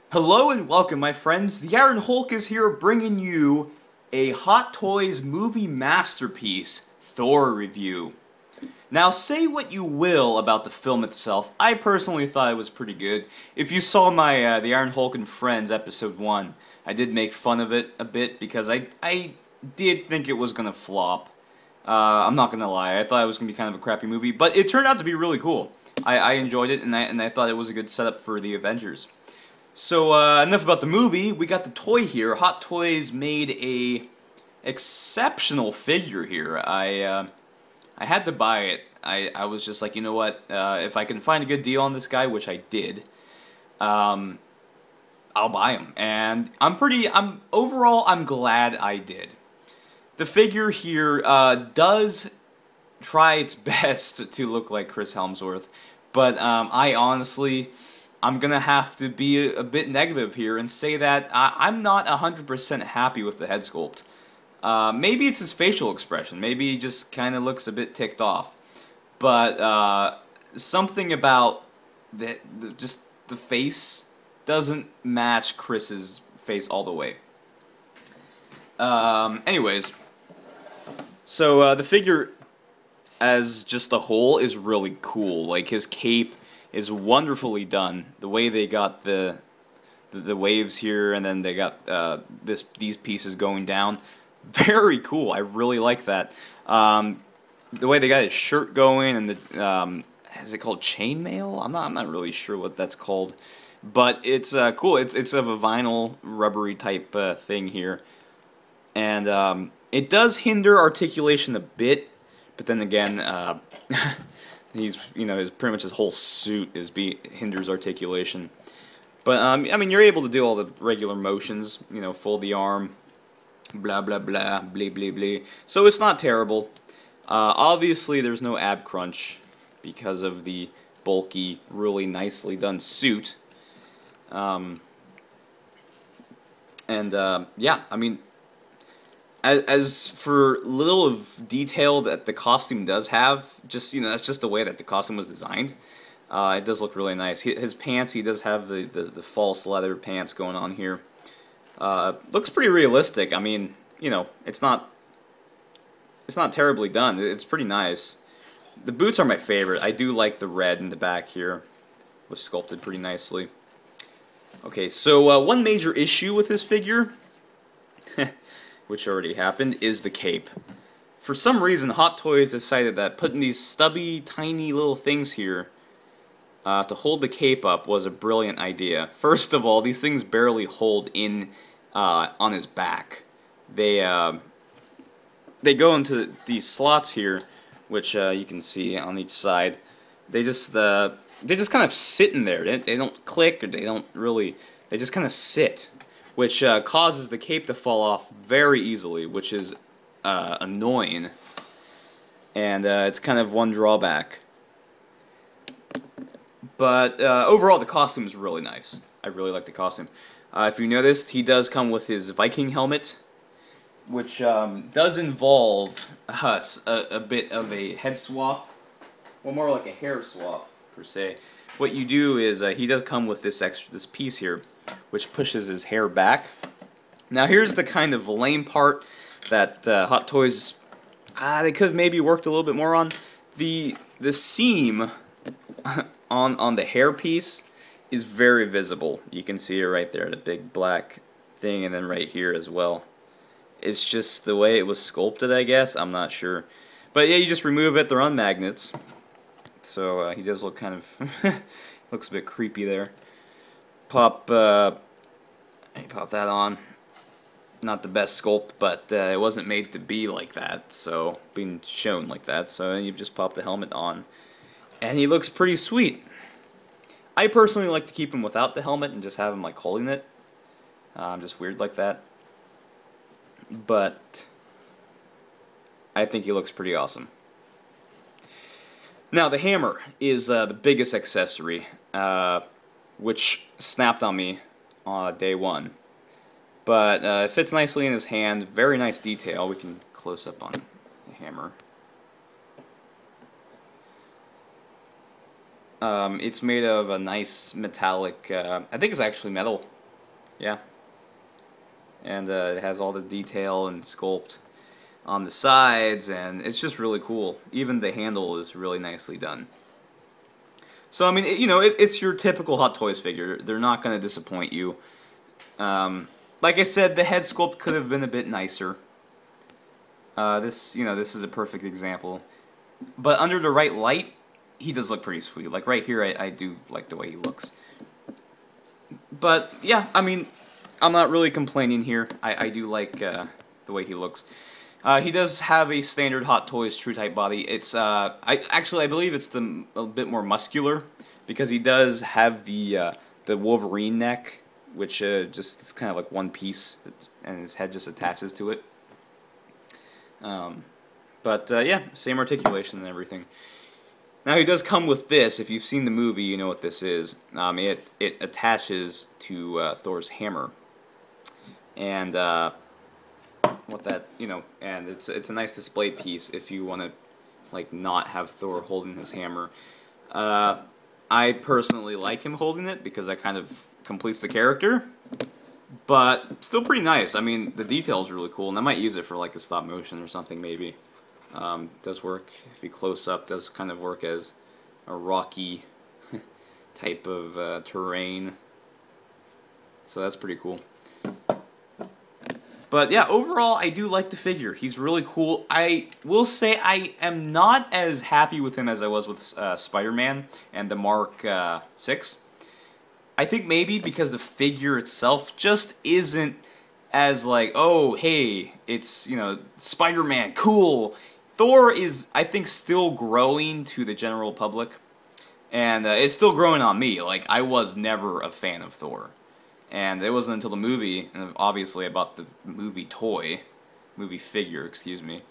Hello and welcome, my friends. The Theironhulk is here bringing you a Hot Toys movie masterpiece, Thor review. Now, say what you will about the film itself, I personally thought it was pretty good. If you saw my The Theironhulk and Friends episode 1, I did make fun of it a bit because I did think it was going to flop. I'm not going to lie, I thought it was going to be kind of a crappy movie, but it turned out to be really cool. I enjoyed it, and I thought it was a good setup for the Avengers. So enough about the movie. We got the toy here. Hot Toys made a exceptional figure here. I had to buy it. I was just like, you know what? If I can find a good deal on this guy, which I did, I'll buy him. And overall I'm glad I did. The figure here does try its best to look like Chris Hemsworth, but I'm gonna have to be a bit negative here and say that I'm not 100% happy with the head sculpt. Maybe it's his facial expression. Maybe he just kind of looks a bit ticked off. But something about just the face doesn't match Chris's face all the way. Anyways, so the figure as just a whole is really cool. Like, his cape is wonderfully done. The way they got the waves here, and then they got these pieces going down, very cool. I really like that. The way they got his shirt going, and the is it called chainmail? I'm not really sure what that's called, but it's cool. It's of a vinyl rubbery type thing here, and it does hinder articulation a bit, but then again, he's, his pretty much his whole suit hinders articulation. But I mean, you're able to do all the regular motions, fold the arm, blah blah blah, blah blah blah. So it's not terrible. Obviously, there's no ab crunch because of the bulky, really nicely done suit. Yeah, I mean, as for little of detail that the costume does have, just that's just the way that the costume was designed. It does look really nice. His pants, he does have the false leather pants going on here. Looks pretty realistic. I mean, it's not terribly done. It's pretty nice. The boots are my favorite. I do like the red in the back here. Was sculpted pretty nicely. Okay, so one major issue with this figure, which already happened, is the cape. For some reason, Hot Toys decided that putting these stubby, tiny little things here to hold the cape up was a brilliant idea. First of all, these things barely hold in on his back. They go into these slots here, which you can see on each side. They just kind of sit in there. They don't click, or they just kind of sit, which causes the cape to fall off very easily, which is annoying, and it's kind of one drawback. But overall, the costume is really nice. I really like the costume. If you noticed, he does come with his Viking helmet, which does involve a bit of a head swap, well, more like a hair swap per se. What you do is he does come with this piece here, which pushes his hair back. Now, here's the kind of lame part that Hot Toys they could have maybe worked a little bit more on. The seam on the hair piece is very visible. You can see it right there, the big black thing, and then right here as well. It's just the way it was sculpted, I guess. I'm not sure. But yeah, you just remove it. They're on magnets. So he does look kind of looks a bit creepy there. Pop that on. Not the best sculpt, but it wasn't made to be like that, so being shown like that. So you just pop the helmet on, and he looks pretty sweet. I personally like to keep him without the helmet and just have him like holding it. I'm just weird like that, but I think he looks pretty awesome. Now, the hammer is the biggest accessory, which snapped on me on day one. But it fits nicely in his hand. Very nice detail. We can close up on the hammer. It's made of a nice metallic, I think it's actually metal, Yeah, and it has all the detail and sculpt on the sides, and it's just really cool. Even the handle is really nicely done. So I mean, it's your typical Hot Toys figure. They're not going to disappoint you. Like I said, the head sculpt could have been a bit nicer. This is a perfect example. But under the right light, he does look pretty sweet. Like right here, I do like the way he looks. But yeah, I mean, I'm not really complaining here. I do like the way he looks. He does have a standard Hot Toys True Type body. It's I believe it's a bit more muscular because he does have the Wolverine neck, which just it's kind of like one piece, and his head just attaches to it. But yeah, same articulation and everything. Now he does come with this. If you've seen the movie, you know what this is. It attaches to Thor's hammer, and and it's a nice display piece if you want to like not have Thor holding his hammer. I personally like him holding it because that kind of completes the character, but still pretty nice. I mean, the detail is really cool, and I might use it for like a stop motion or something maybe. Does work if you close up. Does kind of work as a rocky type of terrain. So that's pretty cool. But yeah, overall, I do like the figure. He's really cool. I will say I am not as happy with him as I was with Spider-Man and the Mark 6. I think maybe because the figure itself just isn't as like, oh, hey, it's, Spider-Man, cool. Thor is, I think, still growing to the general public. And it's still growing on me. Like, I was never a fan of Thor. And it wasn't until the movie, and obviously I bought the movie figure, excuse me,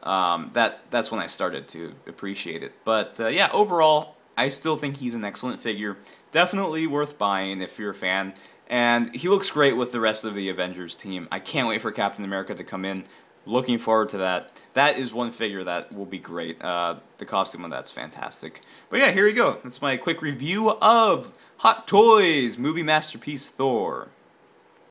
that's when I started to appreciate it. But yeah, overall, I still think he's an excellent figure. Definitely worth buying if you're a fan. And he looks great with the rest of the Avengers team. I can't wait for Captain America to come in. Looking forward to that. That is one figure that will be great. The costume on that's fantastic. But yeah, here we go. That's my quick review of Hot Toys Movie Masterpiece Thor.